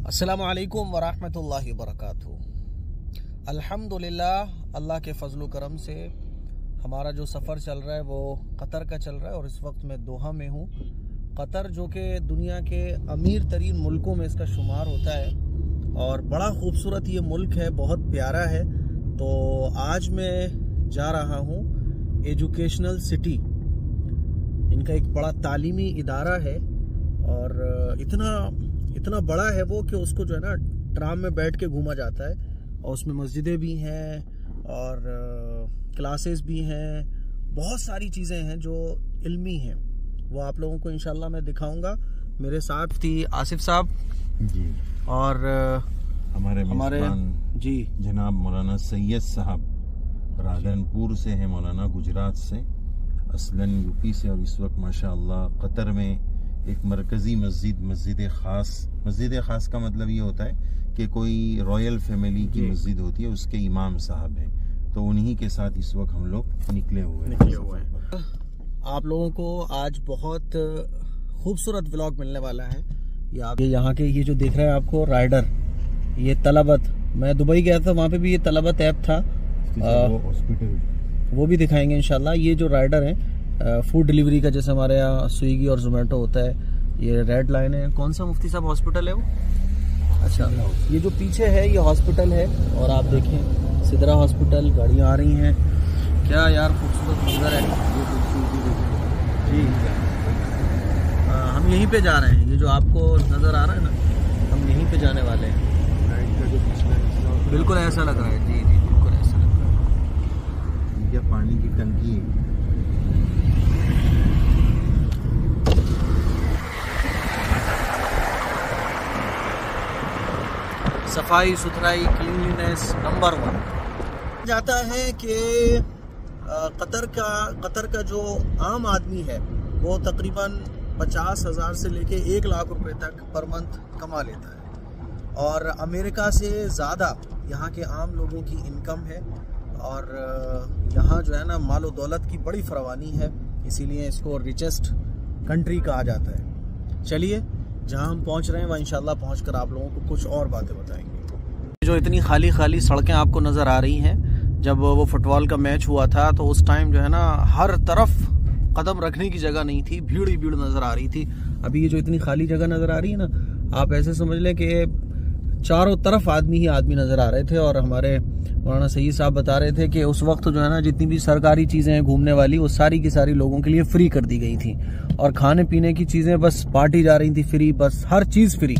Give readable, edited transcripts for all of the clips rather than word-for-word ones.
अस्सलामु अलैकुम वरहमतुल्लाहि वबरकातुहू। अल्हम्दुलिल्लाह, अल्लाह के फजल करम से हमारा जो सफ़र चल रहा है वो कतर का चल रहा है और इस वक्त मैं दोहा में हूँ। कतर जो कि दुनिया के अमीर तरीन मुल्कों में इसका शुमार होता है और बड़ा खूबसूरत ये मुल्क है, बहुत प्यारा है। तो आज मैं जा रहा हूँ एजुकेशनल सिटी। इनका एक बड़ा तालीमी इदारा है और इतना बड़ा है वो कि उसको जो है ना ट्राम में बैठ के घूमा जाता है और उसमें मस्जिदें भी हैं और क्लासेस भी हैं, बहुत सारी चीज़ें हैं जो इल्मी हैं। वो आप लोगों को इंशाल्लाह मैं दिखाऊंगा। मेरे साथ थी आसिफ साहब जी और हमारे जी जनाब मौलाना सैयद साहब राधनपुर से हैं, मौलाना गुजरात से, असलन यूपी से, और इस वक्त माशाअल्लाह कतर में एक मरकज़ी मस्जिद ख़ास का मतलब ये होता है कि कोई रॉयल फैमिली की मस्जिद होती है, उसके इमाम साहब हैं, तो उन्हीं के साथ इस वक्त हम लोग निकले हुए हैं। आप लोगों को आज बहुत खूबसूरत व्लॉग मिलने वाला है। ये यहाँ के ये जो दिख रहा है आपको राइडर, ये तलबत, मैं दुबई गया था, वहाँ पे भी ये तलबत ऐप था, वो भी दिखाएंगे इंशाल्लाह। ये जो राइडर है फूड डिलीवरी का, जैसे हमारे यहाँ स्विगी और जोमेटो होता है, ये रेड लाइन है। कौन सा मुफ्ती साहब हॉस्पिटल है वो? अच्छा, ये जो पीछे है ये हॉस्पिटल है और आप देखें सिदरा हॉस्पिटल, गाड़ियाँ आ रही हैं। क्या यार खूबसूरत मंजर है जी। हम यहीं पे जा रहे हैं, ये जो आपको नज़र आ रहा है ना, हम यहीं पे जाने वाले हैं। बिल्कुल ऐसा लग रहा है जी, बिल्कुल ऐसा लग रहा है। ये पानी की टंकी है। सफाई सुथराई, क्लीनलीनेस नंबर 1 जाता है कि कतर का जो आम आदमी है वो तकरीबन 50,000 से लेके 1 लाख रुपए तक पर मंथ कमा लेता है और अमेरिका से ज़्यादा यहाँ के आम लोगों की इनकम है और यहाँ जो है ना मालो दौलत की बड़ी फरावानी है, इसीलिए इसको रिचेस्ट कंट्री कहा जाता है। चलिए जहाँ हम पहुँच रहे हैं वहाँ इंशाल्लाह पहुँचकर आप लोगों को कुछ और बातें बताएंगे। जो इतनी खाली खाली सड़कें आपको नज़र आ रही हैं, जब वो फुटबॉल का मैच हुआ था तो उस टाइम जो है ना हर तरफ कदम रखने की जगह नहीं थी, भीड़ ही भीड़ नज़र आ रही थी। अभी ये जो इतनी खाली जगह नज़र आ रही है ना, आप ऐसे समझ लें कि चारों तरफ आदमी ही आदमी नज़र आ रहे थे। और हमारे मौलाना सईद साहब बता रहे थे कि उस वक्त जो है ना जितनी भी सरकारी चीज़ें हैं घूमने वाली, वो सारी की सारी लोगों के लिए फ्री कर दी गई थी और खाने पीने की चीज़ें बस बांटी जा रही थी फ्री, बस हर चीज़ फ्री।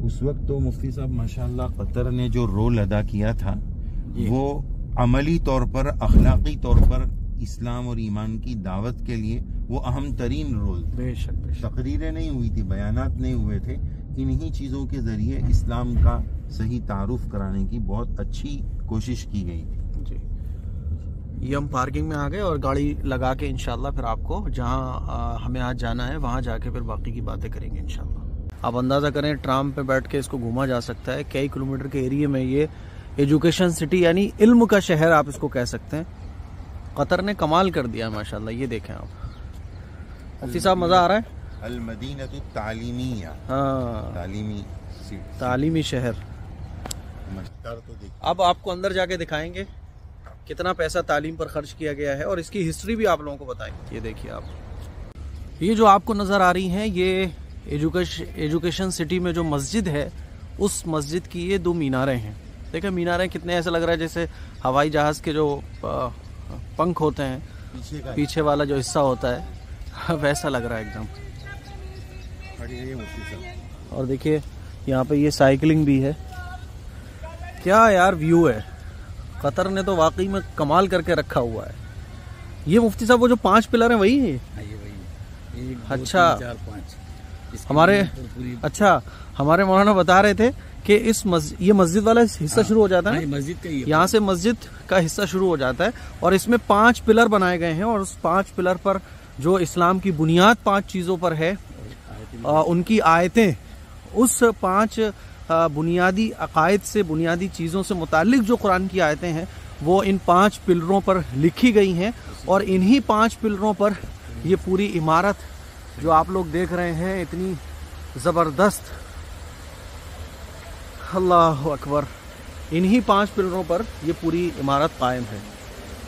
उस वक्त तो मुफ्ती साहब माशाअल्लाह कतर ने जो रोल अदा किया था वो अमली तौर पर, अखलाकी तौर पर इस्लाम और ईमान की दावत के लिए वो अहम तरीन रोल। बेशक तकरीरें नहीं हुई थी, बयानात नहीं हुए थे, इन्हीं चीज़ों के ज़रिए इस्लाम का सही तारुफ कराने की बहुत अच्छी कोशिश की गई थी जी। ये हम पार्किंग में आ गए और गाड़ी लगा के इंशाल्लाह फिर आपको जहां हमें आज जाना है वहां जाके फिर बाकी की बातें करेंगे इंशाल्लाह। आप अंदाज़ा करें ट्राम पे बैठ के इसको घूमा जा सकता है। कई किलोमीटर के एरिया में ये एजुकेशन सिटी यानी इल्म का शहर आप इसको कह सकते हैं। कतर ने कमाल कर दिया है माशाल्लाह। ये देखें आप, मुफ्ती साहब मज़ा आ रहा है। अल-मदीनतु तालीमिया, हाँ, तालीमी शहर। अब आपको अंदर जाके दिखाएंगे कितना पैसा तालीम पर खर्च किया गया है और इसकी हिस्ट्री भी आप लोगों को बताएंगे। ये देखिए आप, ये जो आपको नज़र आ रही हैं ये एजुकेशन सिटी में जो मस्जिद है, उस मस्जिद की ये 2 मीनारें हैं। देखें मीनारें कितने, ऐसा लग रहा है जैसे हवाई जहाज़ के जो पंख होते हैं, पीछे वाला जो हिस्सा होता है वैसा लग रहा है एकदम। और देखिए यहाँ पे ये साइकिलिंग भी है। क्या यार व्यू है, कतर ने तो वाकई में कमाल करके रखा हुआ है। ये मुफ्ती साहब वो जो 5 पिलर हैं वही है? अच्छा, हमारे मौलाना बता रहे थे कि ये मस्जिद वाला हिस्सा शुरू हो जाता है, मस्जिद का यहाँ से मस्जिद का हिस्सा शुरू हो जाता है और इसमें 5 पिलर बनाए गए हैं और उस 5 पिलर पर जो इस्लाम की बुनियाद 5 चीज़ों पर है, उनकी आयतें, उस 5 बुनियादी अकायद से, बुनियादी चीज़ों से मुताल्लिक जो कुरान की आयतें हैं वो इन 5 पिलरों पर लिखी गई हैं और इन्हीं 5 पिलरों पर ये पूरी इमारत जो आप लोग देख रहे हैं इतनी ज़बरदस्त अल्लाह अकबर। इन्हीं 5 पिलरों पर ये पूरी इमारत कायम है।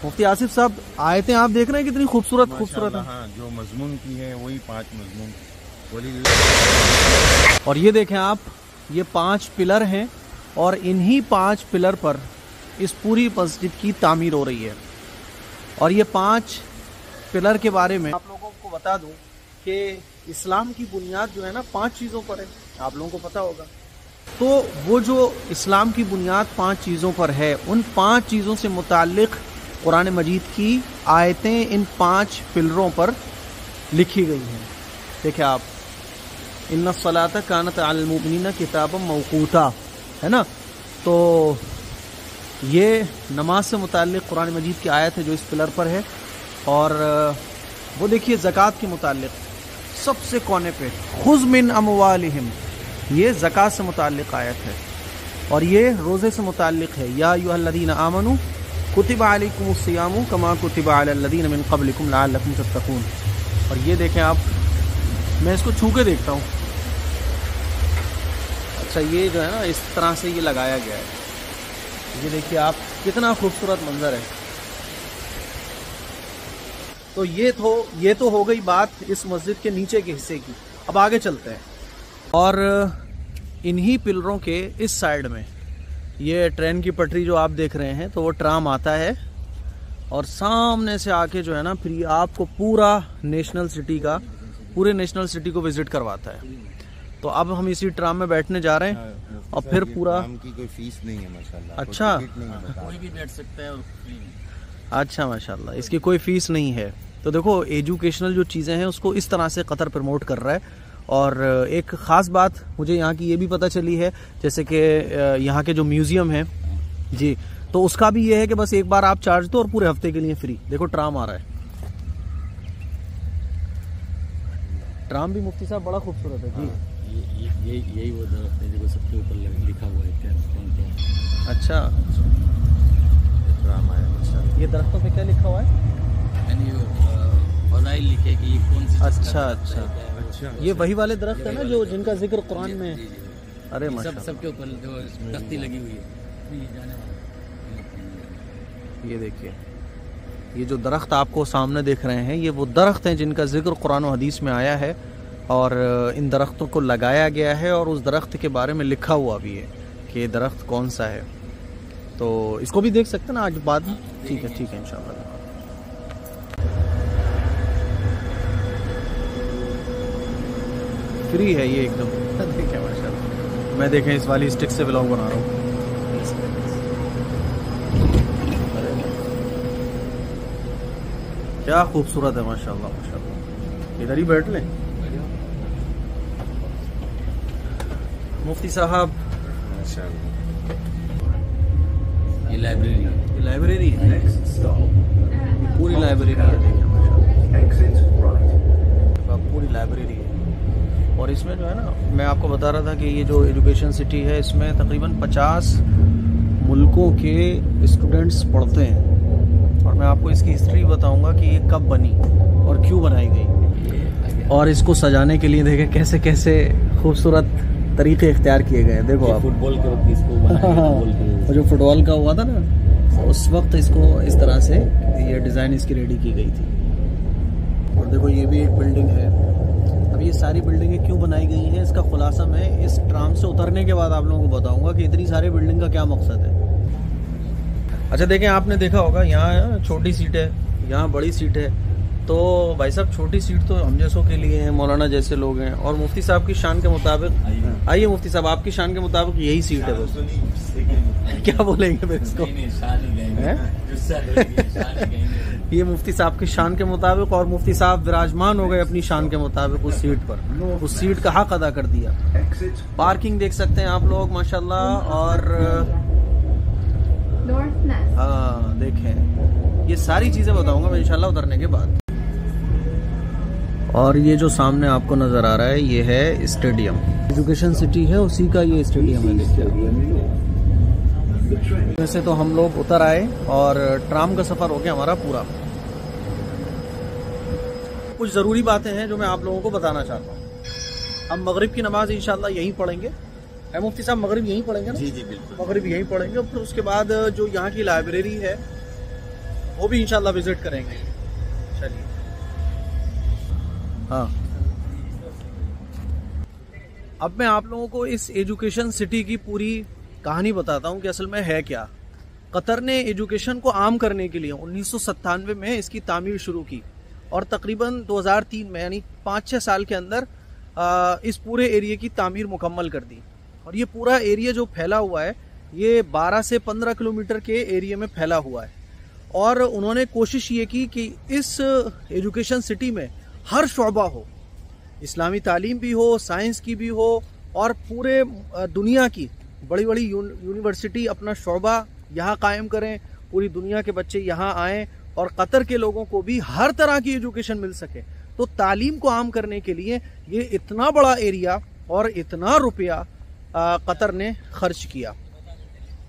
मुफ्ती आसिफ साहब, आयतें आप देख रहे हैं कितनी खूबसूरत है। हाँ, जो मजमून की है वही 5 मजमून। और ये देखें आप, ये 5 पिलर हैं और इन्हीं 5 पिलर पर इस पूरी मस्जिद की तामीर हो रही है। और ये 5 पिलर के बारे में आप लोगों को बता दूं कि इस्लाम की बुनियाद जो है ना 5 चीज़ों पर है, आप लोगों को पता होगा। तो वो जो इस्लाम की बुनियाद 5 चीज़ों पर है, उन 5 चीज़ों से मुताल्लिक़ कुरान मजीद की आयतें इन 5 पिलरों पर लिखी गई हैं। देखिए आप, इन्ना सलाता कानत अलल मुमिनीना किताबम मौक़ूता, है ना। तो ये नमाज से मुताल्लिक़ कुरान मजीद की आयत है जो इस पिलर पर है। और वो देखिए ज़कात के मुताल्लिक़ सबसे कोने पे, खुज़ मिन अमवालिहिम, ये ज़कात से मुताल्लिक़ आयत है। और ये रोज़े से मुताल्लिक़ है, या अय्युहल्लज़ीना आमनू कुतिबा अलैकुमुस्सियामु कमा कुतिबा अलल्लज़ीना मिन क़ब्लिकुम लअल्लकुम तत्तक़ून। और ये देखें आप, मैं इसको छू के देखता हूँ। अच्छा, ये जो है ना इस तरह से ये लगाया गया है। ये देखिए आप, कितना खूबसूरत मंजर है। तो ये तो हो गई बात इस मस्जिद के नीचे के हिस्से की। अब आगे चलते हैं। और इन्हीं पिलरों के इस साइड में ये ट्रेन की पटरी जो आप देख रहे हैं, तो वो ट्राम आता है और सामने से आके जो है ना फिर आपको पूरे नेशनल सिटी को विजिट करवाता है। तो अब हम इसी ट्राम में बैठने जा रहे हैं और फिर पूरा की कोई फीस नहीं है माशाल्लाह। अच्छा, कोई भी बैठ सकता है और फ्री में। अच्छा माशाल्लाह, इसकी कोई फीस नहीं है। तो देखो, एजुकेशनल जो चीज़ें हैं उसको इस तरह से कतर प्रमोट कर रहा है। और एक ख़ास बात मुझे यहाँ की ये भी पता चली है, जैसे कि यहाँ के जो म्यूज़ियम है जी, तो उसका भी ये है कि बस एक बार आप चार्ज दो और पूरे हफ्ते के लिए फ्री। देखो ट्राम आ रहा है। ट्राम भी मुफ्ती साहब बड़ा खूबसूरत है जी। यही वो दरख्त है जो सबके ऊपर लिखा हुआ है क्या। अच्छा, ट्राम आया माशाल्लाह। ये दरख्तों पे क्या लिखा हुआ है? यानी फज़ाइल लिखे कि ये कौन सी। अच्छा, ये वही वाले दरख्त है ना जो जिनका जिक्र कुरान में। अरे माशाल्लाह, सबके ऊपर जो तख्ती लगी हुई है। ये देखिए, ये जो दरख्त आपको सामने देख रहे हैं, ये वो दरख्त हैं जिनका जिक्र कुरान और हदीस में आया है। और इन दरख्तों को लगाया गया है और उस दरख्त के बारे में लिखा हुआ भी है कि ये दरख्त कौन सा है। तो इसको भी देख सकते हैं ना आज बाद में। ठीक है इंशाल्लाह। फ्री है ये एकदम। देखिए माशाल्लाह, मैं देखें इस वाली स्टिक से व्लॉग बना रहा हूँ। क्या खूबसूरत है माशाल्लाह माशाल्लाह। इधर ही बैठ लें मुफ्ती साहब। ये लाइब्रेरी है। पूरी लाइब्रेरी है, देखिए माशाल्लाह, पूरी लाइब्रेरी है। और इसमें जो है ना, मैं आपको बता रहा था कि ये जो एजुकेशन सिटी है, इसमें तकरीबन 50 मुल्कों के स्टूडेंट्स पढ़ते हैं। और मैं आपको इसकी हिस्ट्री बताऊंगा कि ये कब बनी और क्यों बनाई गई। और इसको सजाने के लिए देखें कैसे कैसे खूबसूरत तरीके इख्तियार किए गए हैं। देखो आप, फुटबॉल के वक्त इसको बनाया। जो फुटबॉल का हुआ था ना, उस वक्त इसको इस तरह से ये डिज़ाइन इसकी रेडी की गई थी। और देखो, ये भी एक बिल्डिंग है। अब ये सारी बिल्डिंगें क्यों बनाई गई हैं, इसका खुलासा मैं इस ट्राम से उतरने के बाद आप लोगों को बताऊंगा कि इतनी सारी बिल्डिंग का क्या मकसद है। अच्छा देखें, आपने देखा होगा यहाँ छोटी सीट है, यहाँ बड़ी सीट है। तो भाई साहब, छोटी सीट तो हम जैसों के लिए है, मौलाना जैसे लोग हैं। और मुफ्ती साहब की शान के मुताबिक, आइए मुफ्ती साहब, आपकी शान के मुताबिक यही सीट है बस। क्या बोलेंगे फिर इसको? ये मुफ्ती साहब की शान के मुताबिक, और मुफ्ती साहब विराजमान हो गए अपनी शान के मुताबिक उस सीट पर। उस सीट का हक अदा कर दिया। पार्किंग देख सकते हैं आप लोग माशाल्लाह। और हाँ देखें, ये सारी चीजें बताऊंगा मैं इंशाल्लाह उतरने के बाद। और ये जो सामने आपको नजर आ रहा है, ये है स्टेडियम। एजुकेशन सिटी है, उसी का ये स्टेडियम है। देखिए, वैसे तो हम लोग उतर आए और ट्राम का सफर हो गया हमारा पूरा। कुछ जरूरी बातें हैं जो मैं आप लोगों को बताना चाहता हूँ। हम मगरिब की नमाज इंशाल्लाह यहीं पढ़ेंगे है मुफ्ती साहब, मगरिब यहीं पढ़ेंगे ना? जी जी बिल्कुल, मगरिब यहीं पढ़ेंगे। फिर उसके बाद जो यहाँ की लाइब्रेरी है वो भी इंशाल्लाह विजिट करेंगे। चलिए, हाँ, अब मैं आप लोगों को इस एजुकेशन सिटी की पूरी कहानी बताता हूँ कि असल में है क्या। कतर ने एजुकेशन को आम करने के लिए 1997 में इसकी तामीर शुरू की और तकरीबन 2003 में यानी 5-6 साल के अंदर इस पूरे एरिया की तामीर मुकम्मल कर दी। और ये पूरा एरिया जो फैला हुआ है ये 12 से 15 किलोमीटर के एरिया में फैला हुआ है। और उन्होंने कोशिश ये की कि इस एजुकेशन सिटी में हर शोबा हो, इस्लामी तालीम भी हो, साइंस की भी हो, और पूरे दुनिया की बड़ी बड़ी यूनिवर्सिटी अपना शोबा यहाँ कायम करें, पूरी दुनिया के बच्चे यहाँ आएँ और कतर के लोगों को भी हर तरह की एजुकेशन मिल सके। तो तालीम को आम करने के लिए ये इतना बड़ा एरिया और इतना रुपया कतर ने खर्च किया।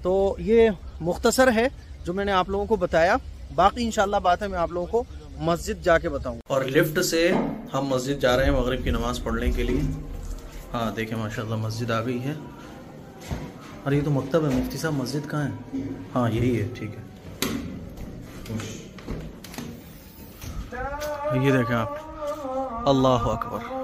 तो ये मुख्तसर है जो मैंने आप लोगों को बताया। बाकी इंशाल्लाह बात है मैं आप लोगों को मस्जिद जाके बताऊँ। और लिफ्ट से हम मस्जिद जा रहे हैं मगरिब की नमाज़ पढ़ने के लिए। हाँ देखें माशाल्लाह मस्जिद आ गई है। अरे ये तो मकतब है मुफ्ती साहब, मस्जिद कहाँ है? हाँ यही है, ठीक है। ये देखें आप, अल्लाह अकबर।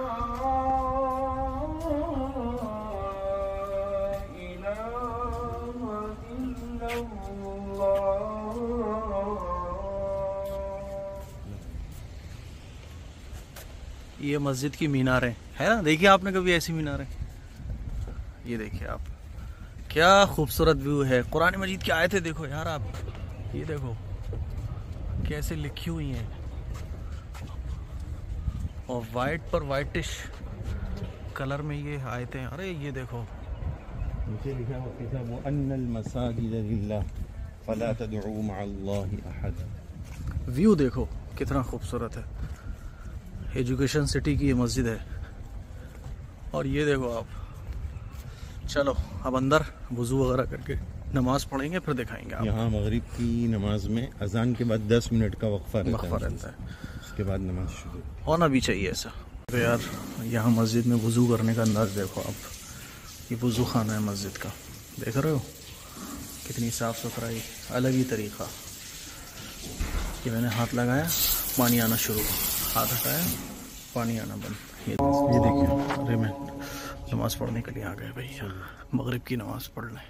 ये मस्जिद की मीनारें है ना, देखिए आपने कभी ऐसी मीनारें? ये देखिए आप, क्या खूबसूरत व्यू है। कुरान मजीद की आयतें देखो यार आप, ये देखो कैसे लिखी हुई हैं, और वाइट पर वाइटिश कलर में ये आयतें। अरे ये देखो नीचे लिखा है अन्नल मसाजिद लिल्लाह फला तदउ मअल्लाहि अहद। व्यू देखो कितना खूबसूरत है। एजुकेशन सिटी की ये मस्जिद है। और ये देखो आप, चलो अब अंदर वुजू वगैरह करके नमाज पढ़ेंगे, फिर दिखाएंगे आप। यहाँ मगरिब की नमाज में अजान के बाद 10 मिनट का वक्फा रहता है, उसके बाद नमाज शुरू होना भी चाहिए ऐसा। तो यार यहाँ मस्जिद में वुजू करने का अंदाज देखो आप, ये वुजू खाना है मस्जिद का, देख रहे हो कितनी साफ़ सुथराई, अलग ही तरीक़ा। कि मैंने हाथ लगाया, पानी आना शुरू, हाथ हटाया, पानी आना बंद। ये देखिए, अरे मैं नमाज़ पढ़ने के लिए आ गए भैया, मगरिब की नमाज़ पढ़ने।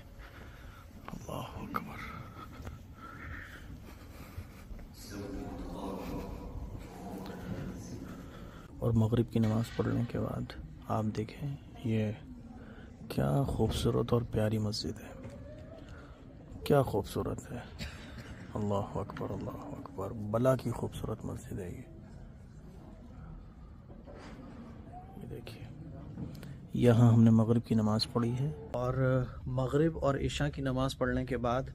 अल्लाह अकबर। और मगरिब की नमाज़ पढ़ने के बाद आप देखें ये क्या खूबसूरत और प्यारी मस्जिद है, क्या खूबसूरत है। अल्लाह अकबर, अल्लाह अकबर, बला की खूबसूरत मस्जिद है ये देखिए। यहाँ हमने मगरिब की नमाज़ पढ़ी है, और मगरिब और इशा की नमाज़ पढ़ने के बाद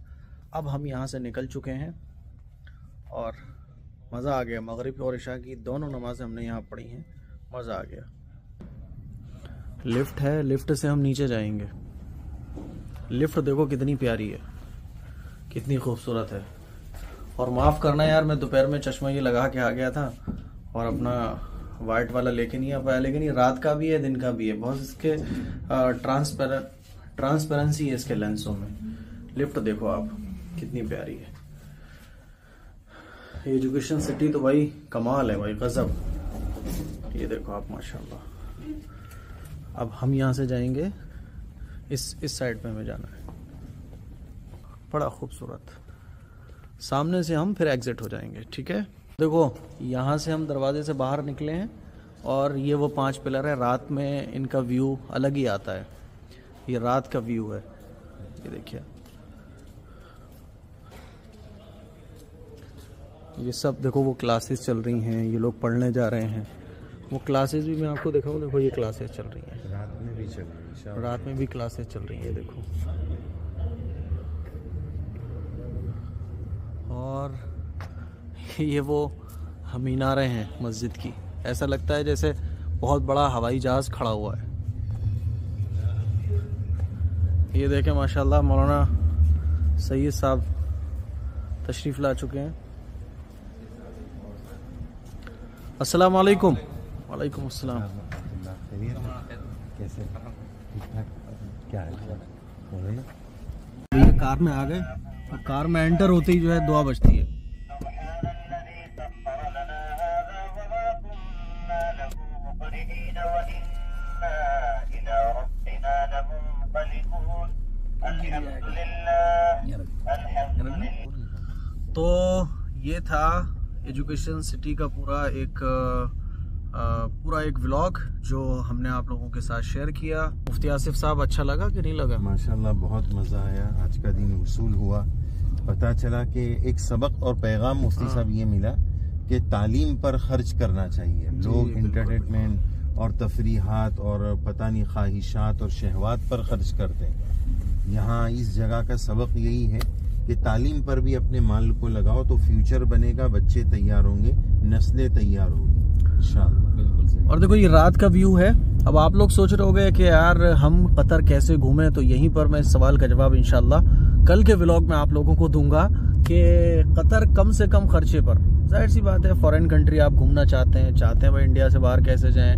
अब हम यहाँ से निकल चुके हैं और मज़ा आ गया। मगरिब और इशा की दोनों नमाज़ें हमने यहाँ पढ़ी हैं, मज़ा आ गया। लिफ्ट है, लिफ्ट से हम नीचे जाएंगे। लिफ्ट देखो कितनी प्यारी है, कितनी खूबसूरत है। और माफ़ करना यार, मैं दोपहर में चश्मा ये लगा के आ गया था और अपना वाइट वाला लेके नहीं आ पाया, लेकिन ये रात का भी है दिन का भी है, बहुत इसके ट्रांसपेरेंसी है इसके लेंसों में। लिफ्ट देखो आप कितनी प्यारी है। एजुकेशन सिटी तो भाई कमाल है भाई, गजब। ये देखो आप माशाल्लाह। अब हम यहाँ से जाएंगे, इस साइड पे हमें जाना है, बड़ा खूबसूरत। सामने से हम फिर एग्जिट हो जाएंगे, ठीक है। देखो यहाँ से हम दरवाजे से बाहर निकले हैं और ये वो 5 पिलर है। रात में इनका व्यू अलग ही आता है, ये रात का व्यू है, ये देखिए। ये सब देखो वो क्लासेस चल रही हैं, ये लोग पढ़ने जा रहे हैं। वो क्लासेस भी मैं आपको दिखाऊं, देखो ये क्लासेस चल रही हैं, रात में भी चल रही है, रात में भी क्लासेस चल रही हैं, देखो। और ये वो मीनारें हैं मस्जिद की, ऐसा लगता है जैसे बहुत बड़ा हवाई जहाज खड़ा हुआ है। ये देखें माशाल्लाह, मौलाना सैयद साहब तशरीफ़ ला चुके हैं। अस्सलाम वालेकुम। वालेकुम अस्सलाम। कैसे ठीक ठाक? क्या है बोले ना। ये कार में आ गए और कार में एंटर होते ही जो है दुआ बजती है। तो ये था एजुकेशन सिटी का पूरा एक व्लॉग जो हमने आप लोगों के साथ शेयर किया। मुफ्ती आसिफ साहब, अच्छा लगा कि नहीं लगा? माशाल्लाह बहुत मज़ा आया। आज का दिन वसूल हुआ। पता चला कि एक सबक और पैगाम मुफ्ती साहब ये मिला कि तालीम पर खर्च करना चाहिए। लोग इंटरटेनमेंट और तफरीहात और पता नहीं ख्वाहिशात और शहवात पर खर्च करते हैं। यहाँ इस जगह का सबक यही है कि तालीम पर भी अपने माल को लगाओ तो फ्यूचर बनेगा, बच्चे तैयार होंगे, नस्लें तैयार होंगी इंशाअल्लाह। बिल्कुल सही। और देखो ये रात का व्यू है। अब आप लोग सोच रहे होंगे कि यार हम कतर कैसे घूमें, तो यहीं पर मैं इस सवाल का जवाब इंशाअल्लाह कल के व्लॉग में आप लोगों को दूंगा कि कतर कम से कम खर्चे पर, जाहिर सी बात है फॉरेन कंट्री आप घूमना चाहते हैं भाई इंडिया से बाहर कैसे जाएं,